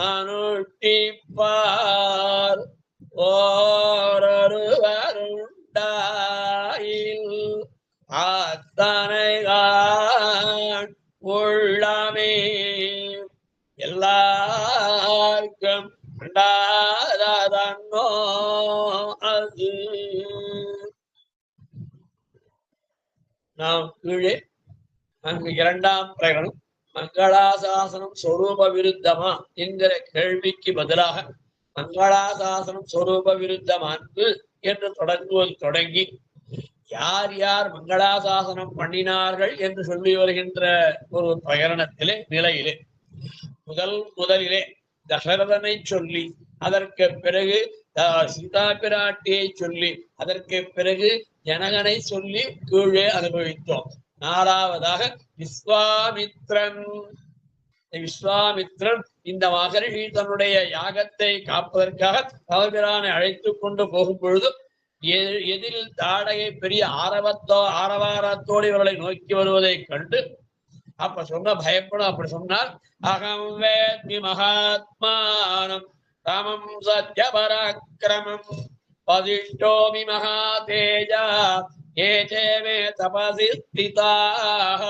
அனுட்டிப்பார் ஓரொருவருண்டாயில் அத்தனை உள்ளமே எல்லாருக்கும் உண்டாதோ அது. நாம் கீழே அங்கு இரண்டாம் பிரகடனம் மங்களாசாசனம் சொரூப விருத்தமா என்கிற கேள்விக்கு பதிலாக மங்களாசாசனம் சொரூப விருத்தமானது என்று தொடங்கி யார் யார் மங்களாசாசனம் பண்ணினார்கள் என்று சொல்லி வருகின்ற ஒரு பிரகரணத்திலே நிலையிலே முதலிலே தசரதனை சொல்லி அதற்கு பிறகு சீதா பிராட்டியை சொல்லி அதற்கு பிறகு ஜனகனை சொல்லி கீழே அனுபவித்தோம். நாலாவதாக விஸ்வாமித்ரன் இந்த மகரிஷி தன்னுடைய யாகத்தை காப்பதற்காக ராமபிரானை அழைத்து கொண்டு போகும் பொழுது எதிரில் தாடகை பெரிய ஆரவாரத்தோடு இவர்களை நோக்கி வருவதை கண்டு அப்ப சொன்ன பயப்படும். அப்படி சொன்னார், அகம் வேத்மி மகாத்மானம் ராமம் சத்ய பராக்கிரமம் பதிஷ்டோமி மகாதேஜா ஏச்சேமே தபசி ஸ்திதாக.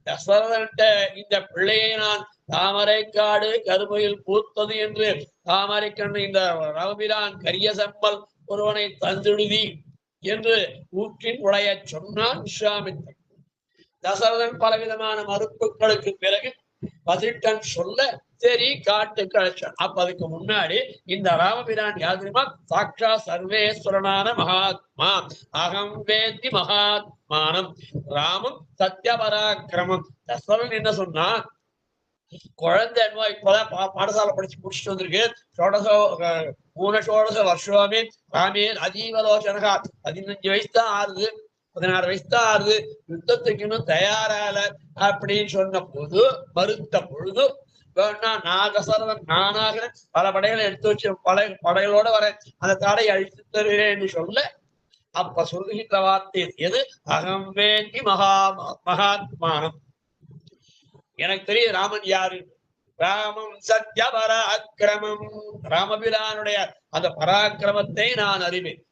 தசரதன்ட்ட இந்த பிள்ளையை நான் தாமரைக்காடு கருமையில் பூத்தது என்று தாமரை கண்ணு இந்த ராமபிரான் கரிய சம்பல் ஒருவனை தந்துடுதி என்று ஊற்றின் உடைய சொன்னான் விஸ்வாமித்திரன். தசரதன் பலவிதமான மறுப்புகளுக்கு பிறகு வசிட்டன் சொல்ல சரி காட்டுக்கு அழைச்சான். அப்ப அதுக்கு முன்னாடி இந்த ராமபிரான் யாதிரிமா சாட்சா சர்வேஸ்வரனான மகாத்மா அகம் வேத்தி மகாத்மானம் ராமம் சத்ய பராக்கிரமம். தசரதன் என்ன சொன்னா, குழந்தை இப்பதான் பாடசாலை படிச்சு முடிச்சுட்டு வந்திருக்கு. ஷோடச வருஷமே ராமே அதீவலோச்சனகா 15 வயசு தான் ஆறுது 16 வயசு தான் ஆறுது யுத்தத்துக்கு இன்னும் தயாரால அப்படின்னு சொன்ன போது மறுத்த பொழுது வேணா நாகசரவன் நானாக பல படைகளை எடுத்து வச்சு படைகளோட வர அந்த தடை அழித்து தருகிறேன்னு சொல்ல அப்ப சொல்லுகின்ற வார்த்தை எது? அகம் வேண்டி மகாத்மானம். எனக்கு தெரியும் ராமன் யாரு. ராமம் சத்ய பராக்கிரமம். ராமபிரானுடைய அந்த பராக்கிரமத்தை நான் அறிவேன்.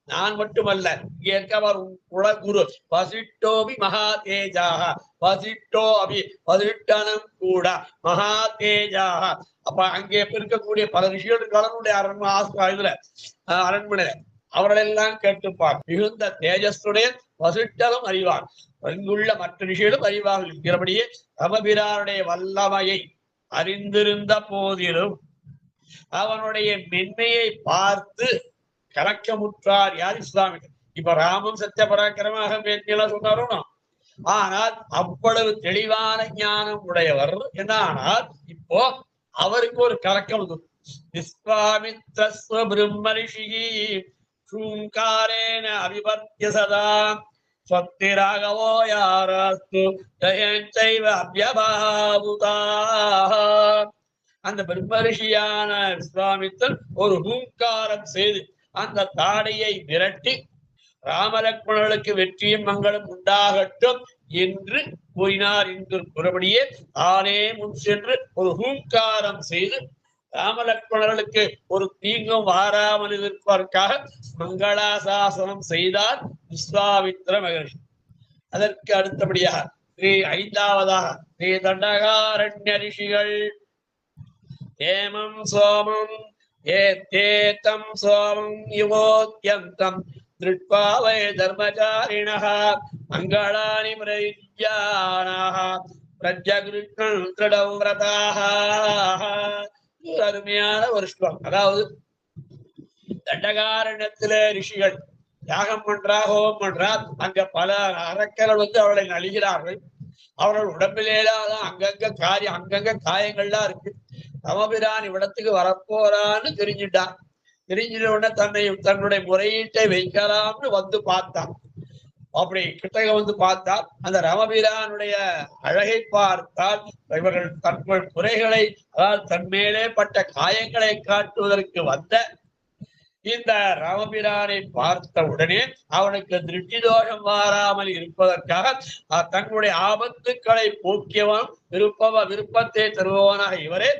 நான் மட்டுமல்ல, ஏற்கவர் குலகுரு வசிட்டோபி மகா தேஜாக வசிட்டோ அபி வசிட்டனும் கூட மகா தேஜாக. அப்ப அங்கே இருக்கக்கூடிய பல ரிஷிகளுடைய அரண்மனை அவர்களெல்லாம் கேட்டுப்பார். மிகுந்த தேஜஸ்துடைய வசிட்டனும் அறிவார். அங்குள்ள மற்ற ரிஷிகளும் அறிவார்கள். இருக்கிறபடியே ராமபிரானுடைய வல்லமையை அறிந்திருந்த போதிலும் அவனுடைய மென்மையை பார்த்து கலக்கமுற்றார் யார்? இஸ்லாமிய. இப்ப ராமம் சத்திய பராக்கிரமாக வேண்டியெல்லாம் சொன்னாரோ, ஆனால் அவ்வளவு தெளிவான ஞானம் உடையவர் என்ன. ஆனால் இப்போ அவருக்கு ஒரு கலக்கம். விஸ்வாமித்ர பிரம்மரிஷி சூங்காரேன அபிபத்திய சதா ஸ்வத்திராகவோ யாராஸ்து ஜெயஞ்சைவ அப்யபாவுதா. அந்த பிரம்மரிஷியான விஸ்வாமித்தன் ஒரு ஹூங்காரம் செய்து அந்த தாடையை விரட்டி ராமலக்ஷ்மணர்களுக்கு வெற்றியும் மங்களும் உண்டாகட்டும் என்று கூறினார். என்று கூறபடியே தானே முன் சென்று ஒரு ஹூங்காரம் செய்து ராமலக்ஷ்மணர்களுக்கு ஒரு தீங்கும் வாராமல் இருப்பதற்காக மங்களாசாசனம் செய்தார் விஸ்வாமித்ர மகரிஷி. அதற்கு அடுத்தபடியாக ஐந்தாவதாக ஸ்ரீ தண்டகாரண்ய ரிஷிகள் ஏமம் சோமம் ஏத்தேதம் சோமம் யுவோத்யந்தம் திருட்வா வை தர்மச்சாரிணः மங்களானி பிரயுஜ்யானாः பிரஜ்யகிருஷ்ணன் திருடம் விரதாः. அருமையான ஒரு ஸ்லோகம். அதாவது தண்டகாரண்யத்தில ரிஷிகள் யாகம் பண்றா, ஹோமம் பண்றா. அங்க பல அரக்கர்கள் அவளை நலிகிறார்கள். அவர்கள் உடம்பிலேதான் அங்கங்க காயங்கள்லாம் இருக்கு. ராமபிரான் இவ்விடத்துக்கு வரப்போறான்னு தெரிஞ்சுட்டான். தெரிஞ்சிட்ட உடனே தன்னுடைய முறையீட்டை வைக்கலாம்னு வந்து பார்த்தான். அப்படி கிட்டக வந்து பார்த்தால் அந்த ராமபிரானுடைய அழகை பார்த்தால் இவர்கள் தங்கள் குறைகளை, அதாவது தன்மேலே பட்ட காயங்களை காட்டுவதற்கு வந்த இந்த ராமபிரானை பார்த்த உடனே அவனுக்கு திருஷ்டி தோஷம் மாறாமல் இருப்பதற்காக தன்னுடைய ஆபத்துக்களை போக்கியவன் விருப்பத்தை தருபவனாக இவரே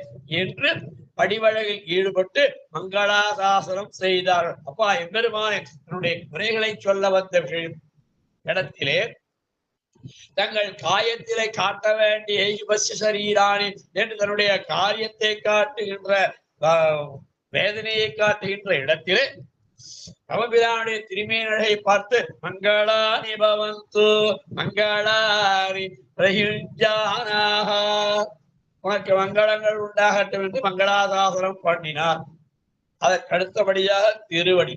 என்று படிவழகில் ஈடுபட்டு மங்களாசாசனம் செய்தார்கள். அப்பா எம்பெருமானே தன்னுடைய குறைகளை சொல்ல வந்த இடத்திலே தங்கள் காயத்திலே காட்ட வேண்டிய சரீரானி என்று தன்னுடைய காரியத்தை காட்டுகின்ற வேதனையை காட்டுகின்ற இடத்திலே ராமபிரானுடைய திருமேனழகை பார்த்து மங்களானி பவந்து மங்களாரி பிரயுஞ்சானாக, உனக்கு மங்களங்கள் உண்டாகட்டும் என்று மங்களாசாசனம் பண்ணினார். அதற்கு அடுத்தபடியாக திருவடி.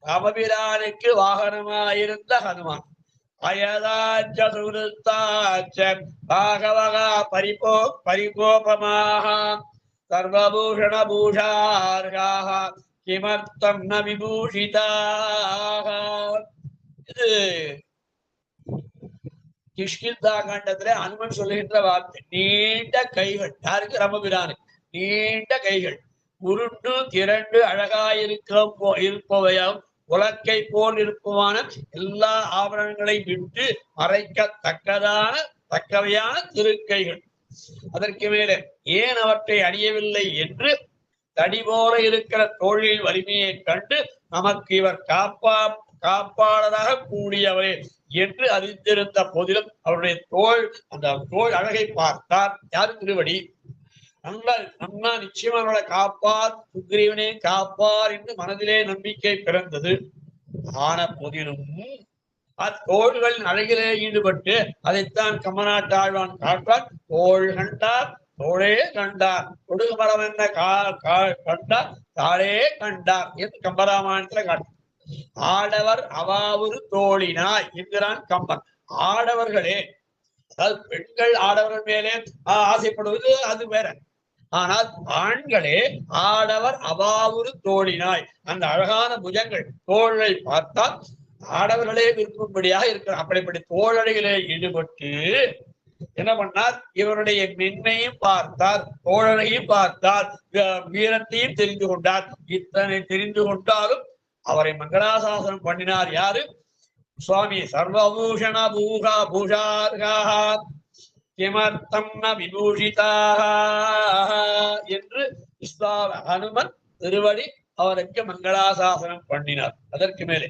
ராமபிரானுக்கு வாகனமாயிருந்த ஹனுமான் அயதாச்ச சுருத்தாச்ச பாகவகா பரிகோபமாக சர்வபூஷண பூஷார்காக கிமர்த்தம் ந விபூஷிதாக. இது கிஷ்கிந்தா காண்டத்திலே அனுமன் சொல்லுகின்ற வார்த்தை. நீண்ட கைகள் யாருக்கு? ராமபிரானுக்கு நீண்ட கைகள், உருண்டு திரண்டு இருப்பவையாம் உலக்கை போல் இருப்பமான எல்லா ஆபரணங்களை விட்டு தக்கவையான திருக்கைகள். அதற்கு மேலே ஏன் அவற்றை அணியவில்லை என்று தடி போல இருக்கிற தோழில் வலிமையை கண்டு நமக்கு இவர் காப்பாளராக கூடியவரே என்று அறிந்திருந்த போதிலும் அவருடைய அந்த தோல் அழகை பார்த்தார். யாரு? திருவடி. நல்லா நிச்சயமா அவரோட காப்பார், சுக்ரீவனே காப்பார் என்று மனதிலே நம்பிக்கை பிறந்தது. ஆன போதிலும் அத்தோள்களின் அழகிலே ஈடுபட்டு அதைத்தான் கம்மநாட்டாழ்வான் காட்டார். தோள் கண்டார் தோளே கண்டார், கொடுகு மரம் என்ன கண்டார் தாளே கண்டார் என்று கம்பராமாயணத்துல காட்டு. ஆடவர் அவாவுரு தோழினாய் என்கிறான் கம்பன். ஆடவர்களே, அதாவது பெண்கள் ஆடவர்கள் மேலே ஆசைப்படுவது அது வேற. ஆனால் ஆண்களே ஆடவர் அவாவுரு தோழினாய், அந்த அழகான புஜங்கள் தோழை பார்த்தால் ஆடவர்களே விரும்பும்படியாக இருக்கிறார். அப்படிப்பட்ட தோழடிகளே ஈடுபட்டு என்ன பண்ணார்? இவருடைய மென்மையும் பார்த்தார், தோழரையும் பார்த்தார், வீரத்தையும் தெரிந்து கொண்டார். இத்தனை தெரிந்து கொண்டாலும் அவரை மங்களாசாசனம் பண்ணினார். யாரு? சுவாமி. சர்வபூஷண பூஷார்காக கிமர்த்தம் ந விபூஷிதாக என்று ஹனுமன் திருவடி அவருக்கு மங்களாசாசனம் பண்ணினார். அதற்கு மேலே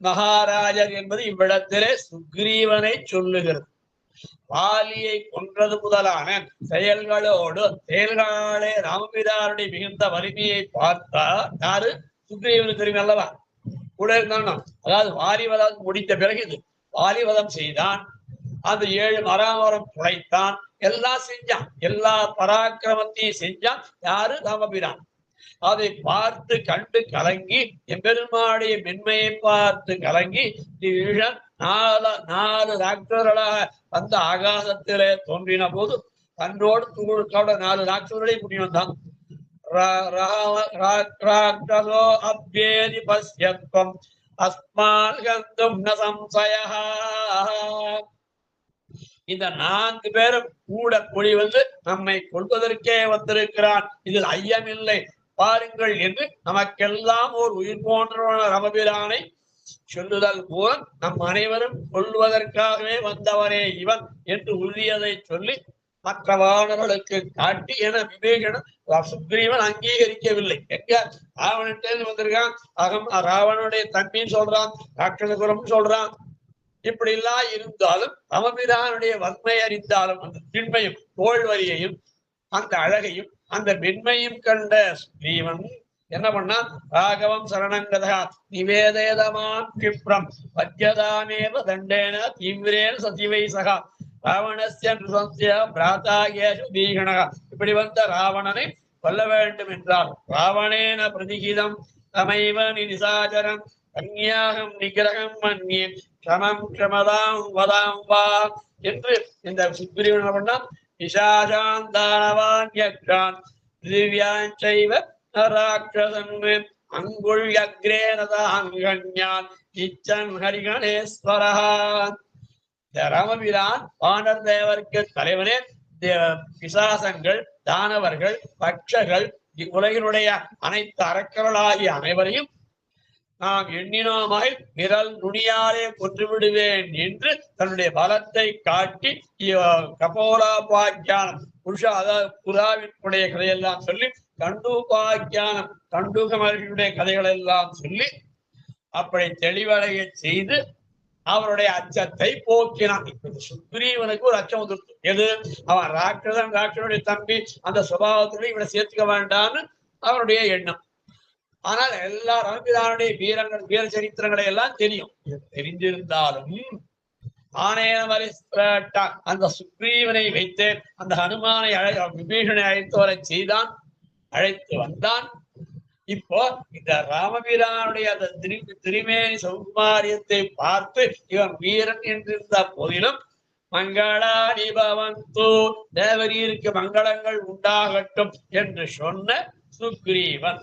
மகாராஜர் என்பது இவ்விடத்திலே சுக்ரீவனை சொல்லுகிறது. வாலியை கொன்றது முதலான செயல்களே ராமபிரானுடைய மிகுந்த வலிமையை பார்த்தா யாரு? சுக்ரீவனுக்கு தெரியும் அல்லவா, கூட இருந்தான். அதாவது வாலிவதம் முடித்த பிறகு இது வாலிவதம் செய்தான், அந்த 7 மராமரம் துளைத்தான், எல்லாம் செஞ்சான், எல்லா பராக்கிரமத்தையும் செஞ்சான். யாரு? ராமபிரான். அதை பார்த்து கண்டு கலங்கி, எம்பெருமானுடைய மென்மையை பார்த்து கலங்கி 4 ராட்சர்களாக அந்த ஆகாசத்திலே தோன்றின போது தன்னோடு தூளுக்கோட 4 ராட்சர்களை புண்ணி வந்தான். அப்யேதி பஸ்யத்வம் அஸ்மால் கந்தும் ந சம்சயஹ. இந்த 4 பேரும் கூட கூடி வந்து நம்மை கொள்வதற்கே வந்திருக்கிறான், இதில் ஐயமில்லை, பாருங்கள் என்று நமக்கெல்லாம் ஒரு உயிர் போன்ற ராமபிரானை சொல்லுதல் மூலம் நம் அனைவரும் கொள்வதற்காகவே வந்தவரே இவன் என்று உறுதியதை சொல்லி மற்ற வானர்களுக்கு காட்டி என விவேகன் சுக்ரீவன் அங்கீகரிக்கவில்லை. எங்க ராவணன் வந்திருக்கான், ராவணனுடைய தன்மையும் சொல்றான், ராட்சசகுரம் சொல்றான். இப்படி எல்லாம் இருந்தாலும் ராமபிரானுடைய வன்மை அறிந்தாலும் அந்த திண்மையும் தோல்வரியையும் அந்த அழகையும் அந்த மென்மையும் கண்ட சுக்ரீவன் என்ன பண்ணான்? ராகவம் சரணங்கதா நிவேதேதமாம் கிப்ரம் பத்யதாமேவ தண்டேன தீவிரேன சசிவை சகா ராவணஸ்ய பிராதாகேஷு தீகணகா. இப்படி வந்த ராவணனை கொல்ல வேண்டும் என்றால் ராவணேன பிரதிகிதம் தமைவ நிசாச்சரம் கன்யாகம் நிகிரகம் மன்யே க்ஷமம் க்ஷமதாம் வதாம் வா என்று இந்த சுக்ரீவன் பண்ணான். நிஷாசாந்தானவான்யான் திவ்யாஞ்சைவ ராட்சசன் அங்குள் அக்ரேனதாங்கண்யான் இச்சன் ஹரிகணேஸ்வரஹா. ராமபிரான் வானர் தேவருக்கு தலைவனே பிசாசங்கள், தானவர்கள், பட்சர்கள், இவ்வுலகினுடைய அனைத்து அரக்கர்களாகிய அனைவரையும் நாம் எண்ணினோமாய் விரல் நுனியாலே கொன்று விடுவேன் என்று தன்னுடைய பலத்தை காட்டி கபோலாபாக்கியானம் புருஷா அதாவது புறாவினுடைய கதையெல்லாம் சொல்லி கண்டூபாக்கியானம் கண்டூக மகர்களுடைய கதைகள் எல்லாம் சொல்லி அப்படி தெளிவடைய செய்து அவருடைய அச்சத்தை போக்கினான். சுக்ரீவனுக்கு ஒரு அச்சம் வந்துருச்சு. எது? அவன் ராட்சனுடைய தம்பி, அந்த சுபாவத்துடைய இவனை சேர்த்துக்க வேண்டான்னு அவருடைய எண்ணம். ஆனால் எல்லா ராமபிரானுடைய வீர சரித்திரங்களை எல்லாம் தெரியும். தெரிந்திருந்தாலும் அந்த சுக்ரீவனை வைத்து அந்த ஹனுமானை விபீஷனை அழைத்து வர செய்தான், அழைத்து வந்தான். இப்போ இந்த ராமபிரானுடைய அந்த திருமேனி சௌகுமாரியத்தை பார்த்து இவன் வீரன் என்றிருந்த போதிலும் மங்களாணி பவந்து தேவரீருக்கு மங்களங்கள் உண்டாகட்டும் என்று சொன்ன சுக்ரீவன்.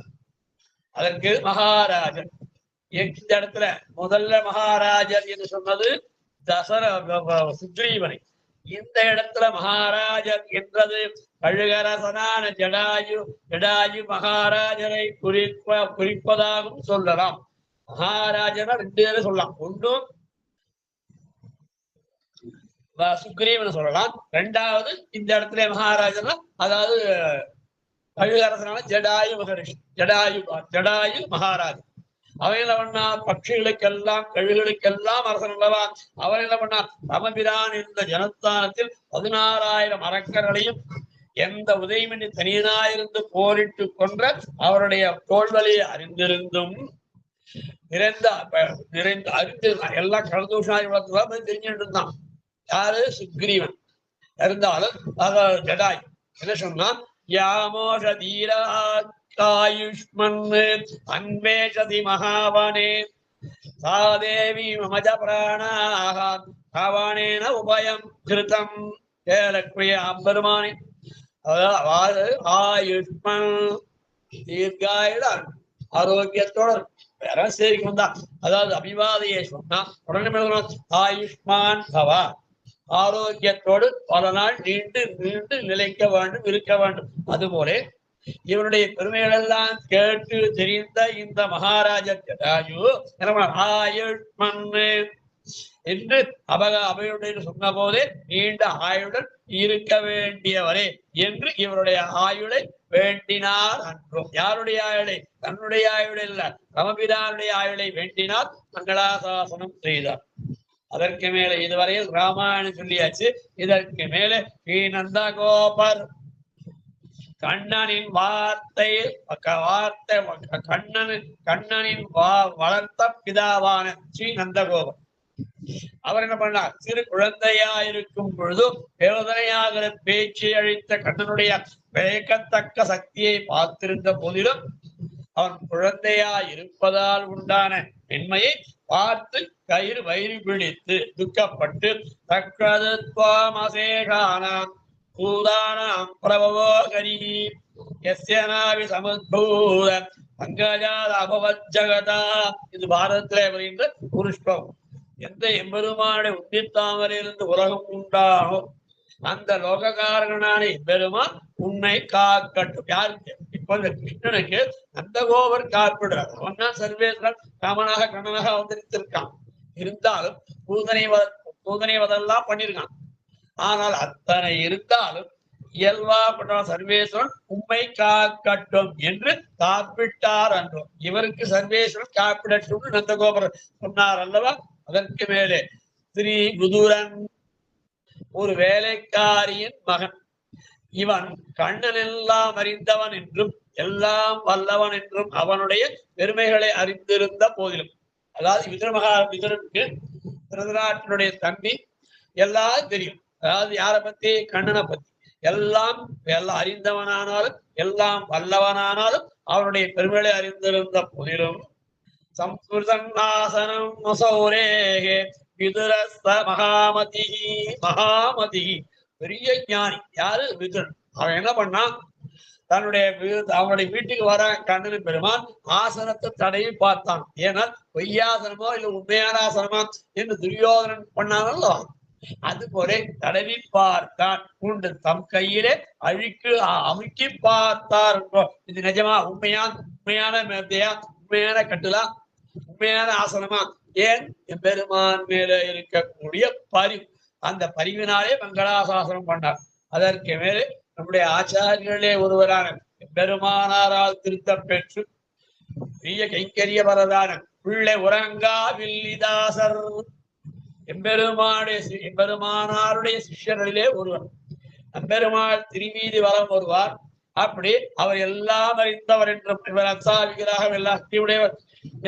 அதற்கு மகாராஜன் இந்த இடத்துல முதல்ல மகாராஜன் என்று சொன்னது சுக்ரீவனை. இந்த இடத்துல மகாராஜன் என்றது கழுகரசனான ஜடாயு மகாராஜனை குறிப்பதாகவும் சொல்லலாம். மகாராஜனா ரெண்டு பேரும் சொல்லலாம். ஒன்றும் சுக்ரீவனை சொல்லலாம், ரெண்டாவது இந்த இடத்துல மகாராஜனா அதாவது கழுகரசனான ஜடாயு மகரிஷி, ஜடாயு மகாராஜன். அவன் பண்ணா பட்சிகளுக்கெல்லாம் கழுகுகளுக்கெல்லாம் அரசன் அல்லவா. அவன் என்ன பண்ணா ராமபிரான் என்ற ஜனஸ்தானத்தில் 16,000 அரக்கர்களையும் எந்த உதயமின்றி தனியனாயிருந்து போரிட்டு கொன்ற அவருடைய தோல்வலியை அறிந்திருந்தும் அறிந்து எல்லாம் கடந்தூஷனாய் வளர்த்துதான் தெரிஞ்சுட்டு இருந்தான். யாரு? சுக்ரீவன். இருந்தாலும் ஜடாய் என்ன சொன்னான்? யாமோஷ தீரா ஆயுஷ்மன் அன்வேஷதி மகாவனே சாதேவி மமஜ பிராணாக ராவணேன உபயம் கிருதம். ஏலக்குரிய அம்பெருமானே, அதாவது ஆயுஷ்மன் தீர்காயுட ஆரோக்கியத்தோட வேற சரிக்கு வந்தா, அதாவது அபிவாதையை சொன்னா உடனே ஆயுஷ்மான் பவா, ஆரோக்கியத்தோடு பல நாள் நீண்டு நீண்டு நிலைக்க வேண்டும், இருக்க வேண்டும். அதுபோல இவனுடைய பெருமைகள் எல்லாம் கேட்டு தெரிந்த இந்த மகாராஜா ஜடாயு ஆயுஷ்மன் என்று அபயுடைய சொன்ன போதே நீண்ட ஆயுடன் இருக்க வேண்டியவரே என்று இவருடைய ஆயுளை வேண்டினார் அன்றும். யாருடைய ஆயுளை? தன்னுடைய ஆயுளை இல்ல, ராமபிரானுடைய ஆயுளை வேண்டினார், மங்களாசாசனம் செய்தார். அதற்கு மேல இதுவரையில் ராமாயணம் சொல்லியாச்சு. இதற்கு மேல ஸ்ரீ நந்த கோபர் கண்ணனின் கண்ணனின் வளர்த்த பிதாவான ஸ்ரீ நந்தகோபர் அவர் என்ன பண்ணார்? சிறு குழந்தையா இருக்கும் பொழுது வேதனையாகிற பேச்சை அழித்த கண்ணனுடைய வியக்கத்தக்க சக்தியை பார்த்திருந்த போதிலும் அவன் குழந்தையா இருப்பதால் உண்டான மென்மையை பார்த்து வயிறு பிடித்து துக்கப்பட்டு தக்கதுத்வாமசேஷானாம் பூதானாம் பிரபவோகரி யஸ்யனாவி சமுத்பூத பங்கஜாத அபவத் ஜகதா. இது பாரதத்திலே வருகின்ற ஒரு ஸ்லோகம். எந்த எம்பெருமானுடைய உத்தித்தாமரையிலிருந்து உலகம் உண்டானோ அந்த லோககாரகனான எம்பெருமான் உன்னை காக்கட்டும். யாருக்கு? இப்ப இந்த கிருஷ்ணனுக்கு நந்தகோபர் காப்பிடுறார். அவன் தான் சர்வேஸ்வரன் ராமனாக கண்ணனாக அவதரித்திருக்கான். இருந்தாலும் பூதனைவதெல்லாம் பண்ணிருக்கான். ஆனால் அத்தனை இருந்தாலும் இயல்பா பண்ற சர்வேஸ்வரன் உண்மை காக்கட்டும் என்று காப்பிட்டார் அன்றோம். இவருக்கு சர்வேஸ்வரன் காப்பிடட்டும் நந்தகோபுரம் சொன்னார் அல்லவா. அதற்கு மேலே ஸ்ரீ குதுரன் ஒரு வேலைக்காரியின் மகன். இவன் கண்ணன் எல்லாம் அறிந்தவன் என்றும் எல்லாம் வல்லவன் என்றும் அவனுடைய பெருமைகளை அறிந்திருந்த போதிலும், அதாவது விதுரனுக்கு திருதராட்டினுடைய தம்பி எல்லாம் தெரியும். அதாவது யாரை பத்தி? கண்ணனை பத்தி எல்லாம் அறிந்தவனானாலும் எல்லாம் வல்லவனானாலும் அவனுடைய பெருமைகளை அறிந்திருந்த போதிலும் சம்ஸ்கிருதநாசனம் மசௌரேகே விதுரஸ்த மகாமதி பெரிய ஞானி. யாரு? விதுரன். அவன் என்ன பண்ணான்? அவனுடைய வீட்டுக்கு வர கண்ணன் பெருமான் ஆசனத்தை தடவி பார்த்தான். ஏன்னா பொய்யாசனமோ இல்ல உண்மையான ஆசனமா என்று துரியோதனன் பண்ணானல்லோ அது போல தடவி பார்த்தான் உண்டு தம் கையிலே அழுக்கு அமுக்கி பார்த்தார். இது நிஜமா உண்மையான மேதையா, உண்மையான கட்டுலா, உண்மையான ஆசனமா? ஏன்? எம்பெருமான் மேல இருக்கக்கூடிய பரிவு, அந்த பரிவினாலே மங்களாசாசனம் பண்ணார். அதற்கு மேலே நம்முடைய ஆச்சாரியர்களே ஒருவரான பெருமானாரால் திருத்தம் பெற்று பெரிய கைங்கரிய வரதான பிள்ளை உறங்கா வில்லிதாசர் எம்பெருமானாருடைய சிஷ்யர்களிலே ஒருவர். எம்பெருமாள் திருமீதி வரம் வருவார். அப்படி அவர் எல்லாம் அறிந்தவர் என்றும் இவர் அசாவிகராக எல்லாம் உடையவர்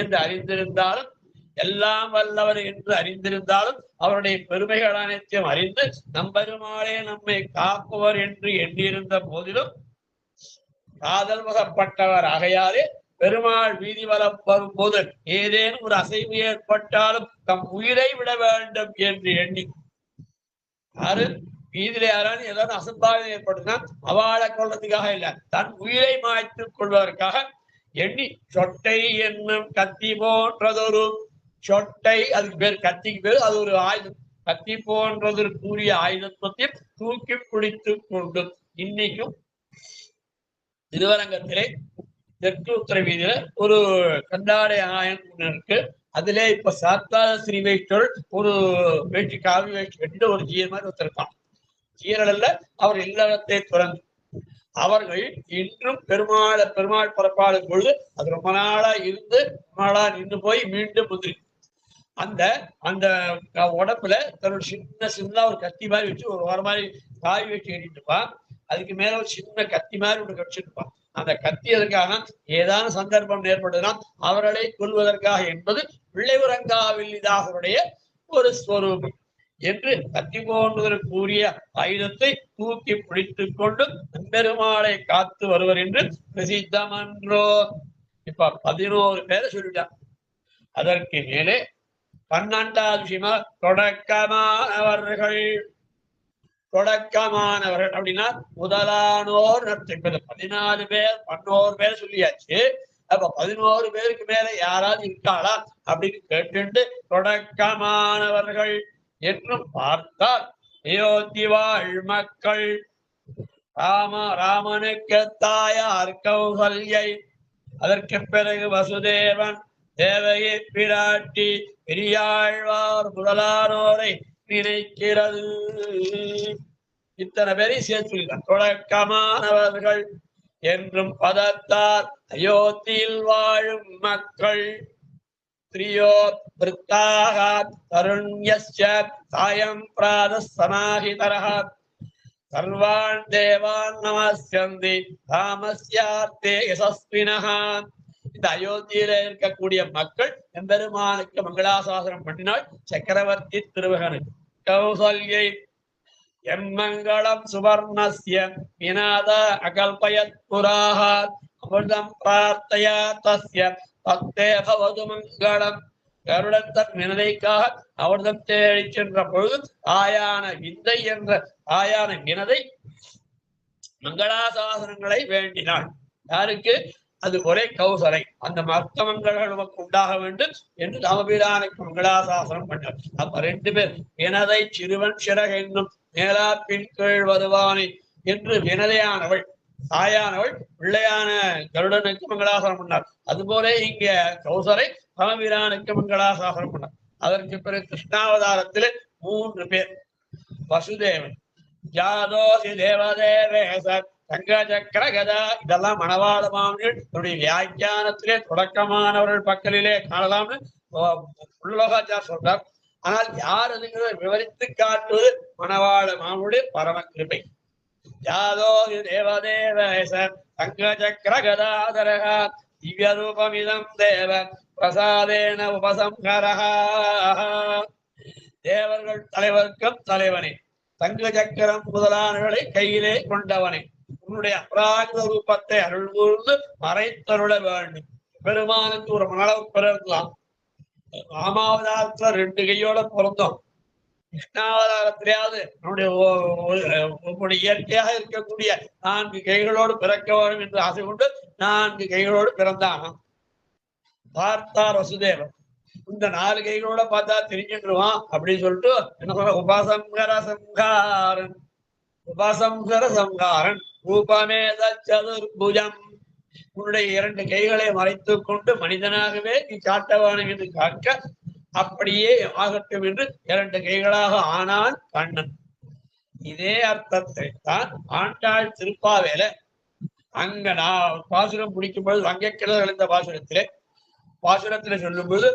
என்று அறிந்திருந்தாலும், எல்லாம் வல்லவர் என்று அறிந்திருந்தாலும், அவருடைய பெருமைகள் அனைத்தையும் அறிந்து நம்பெருமாளே நம்மை காப்பவர் என்று எண்ணியிருந்த போதிலும் காதல் வசப்பட்டவர் ஆகையாலே பெருமாள் வீதி வலம் வரும்போது ஏதேனும் ஒரு அசைவு ஏற்பட்டாலும் தம் உயிரை விட வேண்டும் என்று எண்ணி, யாரு வீதியில யாராலும் ஏதாவது அசம்பாவிதம் ஏற்பட்டுனா அவளை கொள்றதுக்காக இல்ல, தன் உயிரை மாய்த்துக் கொள்வதற்காக எண்ணி சொட்டை என்னும் கத்தி போன்றதொரு சொட்டை, அதுக்கு பேர் கத்திக்கு பேர், அது ஒரு ஆயுதம். கத்தி போன்றது கூறிய ஆயுதத்தை தூக்கி பிடித்துக் கொண்டு இன்னைக்கும் திருவரங்கத்திலே தெற்கு உத்தர வீதியில ஒரு கண்டாடை ஆயன் இருக்கு. அதிலே இப்ப சாத்தாத ஸ்ரீ வைத்தோள் ஒரு வேட்டி காவி வேட்டி கட்டிட்டு ஒரு ஜீர் மாதிரி ஒருத்தருக்கான். ஜீரல்ல அவர் இல்லறத்தை துறந்து அவர்கள் இன்றும் பெருமாள் புறப்பாடு பொழுது அது ரொம்ப நாளா இருந்து ரொம்ப நாளா நின்று போய் மீண்டும் முந்திரி அந்த அந்த உடம்புல தன்னோட சின்ன ஒரு கத்தி மாதிரி வச்சு ஒரு வாரம் மாதிரி காவி வச்சு கட்டிட்டு இருப்பான். அதுக்கு மேல ஒரு சின்ன கத்தி மாதிரி ஒன்று கடிச்சிருப்பான். அந்த கத்தி எதற்காக ஏதான சந்தர்ப்பம் ஏற்படுதுன்னா அவர்களை கொல்வதற்காக என்பது பிள்ளை உறங்காவில்லிதாசருடைய ஒரு ஸ்வரூபம் என்று கத்தி போன்றதற்கு கூறிய ஆயுதத்தை தூக்கி பிடித்துக் கொண்டு பெருமாளை காத்து வருவர் என்று பிரசித்தமன்றோ. இப்ப 11 பேரை சொல்லிட்டான். அதற்கு மேலே 12வது விஷயமா தொடக்கமானவர்கள் அப்படின்னா முதலானோர் 14 பேர் 11 பேர் சொல்லியாச்சு. அப்ப 11 பேருக்கு மேல யாராவது இருக்காளா அப்படின்னு கேட்டு தொடக்கமானவர்கள் என்றும் பார்த்தால் அயோத்தி வாழ் மக்கள் ராமனுக்கு தாயார் கௌசல்யை, அதற்கு பிறகு வசுதேவன், தேவகி பிராட்டி, பெரியாழ்வார் முதலானோரை நினைக்கிறது. இத்தனை பேரை சேர்த்துள்ளார். தொடக்கமானவர்கள் என்றும் பதத்தார் அயோத்தியில் வாழும் மக்கள் ஸ்திரியோ விருத்தாக தருண்யஸ்ய சாயம் பிராத சமாஹிதரஹ சர்வான் தேவான் நமஸ்யந்தி ராமஸ்யார்த்தே யசஸ்வினஹ. இந்த அயோத்தியில இருக்கக்கூடிய மக்கள் எம்பெருமானுக்கு மங்களாசாசனம் பண்ணினால் சக்கரவர்த்தி திருமகனுக்கு கௌசல்யை எம்மங்களம் சுவர்ணஸ்ய விநாத அகல்பயத் புராஹ அமிர்தம் பிரார்த்தயா தஸ்ய பக்தே பவது மங்களம். கருடத்தன் வினதைக்காக அமிர்தம் தேடி சென்ற பொழுது ஆயான விந்தை என்ற ஆயான வினதை மங்களாசாசனங்களை வேண்டினாள். யாருக்கு? அது ஒரே கௌசலை. அந்த மர்த்தமங்கள் நமக்கு உண்டாக வேண்டும் என்று ராமபிரானுக்கு மங்களாசாசனம் பண்ணார். அப்ப 2 பேர் வினதை சிறுவன் சிறக என்னும் மேலா பின் கீழ் வருவானை என்று வினதையானவள் தாயானவள் பிள்ளையான கருடனுக்கு மங்களாசாசனம் பண்ணார். அதுபோல இங்க கௌசலை ராமபிரானுக்கு மங்களாசாசனம் பண்ணார். அதற்கு பிறகு கிருஷ்ணாவதாரத்திலே 3 பேர். வசுதேவன், ஜாதோசி தேவதேவேசர், தங்க சக்கர கதா, இதெல்லாம் மணவாள மாமனிகளுடைய வியாக்கியானத்திலே தொடக்கமானவர்கள் பக்கலிலே காணலாம்னு உள்ளோகாச்சார் சொல்றார். ஆனால் யார் அதுங்கிறத விவரித்து காட்டுவது மணவாள மாமனுடைய பரம கிருபை. ஜாதோ தேவதேவேசர் தங்க சக்கர கதாதரக திவ்ய ரூபமிதம் தேவ பிரசாதேன உபசம்ஹரஹ. தேவர்கள் தலைவர்க்கும் தலைவனே, தங்க சக்கரம் முதலானவர்களை கையிலே கொண்டவனே, உன்னுடைய அபராத ரூபத்தை அருள் கூர்ந்து மறைத்தருள வேண்டும். பெருமானுக்கு ஒரு மணளவு பிறக்கலாம். ராமாவதாரத்துல 2 கையோட பிறந்தோம். கிருஷ்ணாவதாரத்திலேயாவது நம்முடைய இயற்கையாக இருக்கக்கூடிய 4 கைகளோடு பிறக்க வேண்டும் என்று ஆசை கொண்டு 4 கைகளோடு பிறந்தானாம். பார்த்தார் வசுதேவன். இந்த 4 கைகளோட பார்த்தா தெரிஞ்சுருவான் அப்படின்னு சொல்லிட்டு என்ன சொல்ற, உபசங்கர சங்காரன், உபசங்கர சங்காரன் ரூபமேத சதுர்புஜம். உன்னுடைய 2 கைகளை மறைத்துக் கொண்டு மனிதனாகவே நீ காட்டவானும் என்று காக்க, அப்படியே ஆகட்டும் என்று 2 கைகளாக ஆனான் கண்ணன். இதே அர்த்தத்தை தான் ஆண்டாள் திருப்பாவேல அங்க நான் பாசுரம் பிடிக்கும் பொழுது வங்கக்கிழல் எழுந்த பாசுரத்திலே சொல்லும்போது,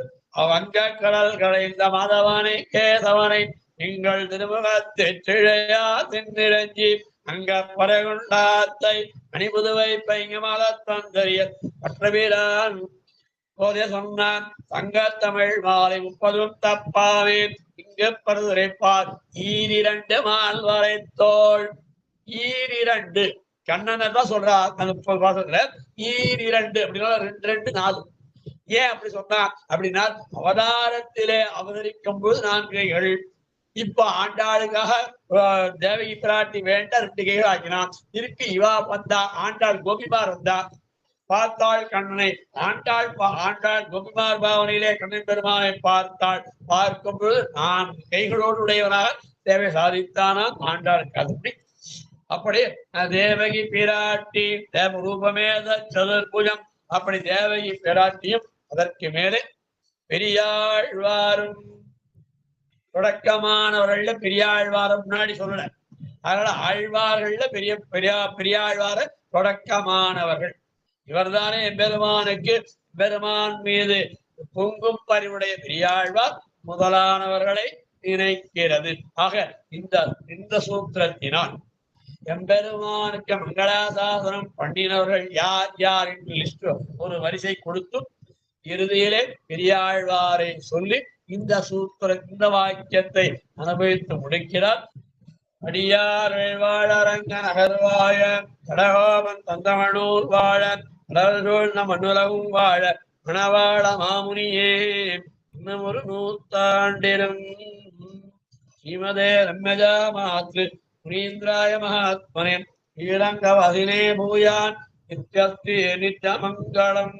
வங்க கடல் களைந்த மாதவனை கேசவனை நீங்கள் திருமுகத்தை திழையா தின்னிரஞ்சி அங்க பரகுண்டாத்தை அணிபுதுவை பைங்கமலத்தந்தரிய பற்றவீரான் போதே சொன்னான் தங்க தமிழ் மாலை 30 தப்பாவேன் இங்கு பருதுரைப்பார் ஈரிரண்டு மால்வரை தோல். ஈரிரண்டு கண்ணனை தான் சொல்றார் அந்த பாசத்துல. ஈரிரண்டு அப்படின்னா 2 2 4. ஏன் அப்படி சொன்னா அப்படின்னா அவதாரத்திலே அவதரிக்கும் போது 4 கைகள். இப்ப ஆண்டாளுக்காக தேவகி பிராட்டி வேண்ட 2 கைகள் ஆக்கினான். இருக்கு இவா வந்தா, ஆண்டாள் கோபிமார் வந்தா பார்த்தாள் கண்ணனை. ஆண்டாள் கோபிமார் பாவனையிலே கண்ணன் பெருமானை பார்த்தாள். பார்க்கும் பொழுது 4 கைகளோடு உடையவனாக தேவை சாதித்தானாம் ஆண்டாளுக்கு. அது அப்படி தேவகி பிராட்டி தேவ ரூபமேத சதுர்புஜம். அப்படி தேவகி பிராட்டியும் அதற்கு மேலே பெரியாழ்வாரும் தொடக்கமானவர்கள பெரியாழ்வாரம் முன்னாடி சொல்லல. அதனால ஆழ்வார்கள்ல பெரியாழ்வார தொடக்கமானவர்கள் இவர்தானே. எம்பெருமானுக்கு பெருமான் மீது பொங்கும் பரிவுடைய பெரியாழ்வார் முதலானவர்களை நினைக்கிறது. ஆக இந்த சூத்திரத்தினால் எம்பெருமானுக்கு மங்களாசாசனம் பண்ணினவர்கள் யார் யார் என்று லிஸ்ட் ஒரு வரிசை கொடுத்து இறுதியிலே பெரியாழ்வாரை சொல்லி இந்த வாக்கியத்தை அனுபவித்து முடிக்கிறார். அடியார் வாழரங்க நகர்வாழ கடகோபன் தந்தமனூர் வாழ கடல்சூழ் மண்ணுலகும் வாழ மணவாழ மாமுனியே இன்னும் ஒரு 100 ஸ்ரீமதே ரம்யஜா மாத்ரு முனீந்திராய மகாத்மனே ஸ்ரீரங்கவாசினே பூயான் நித்யஸ்ரீ நித்யமங்கலம்.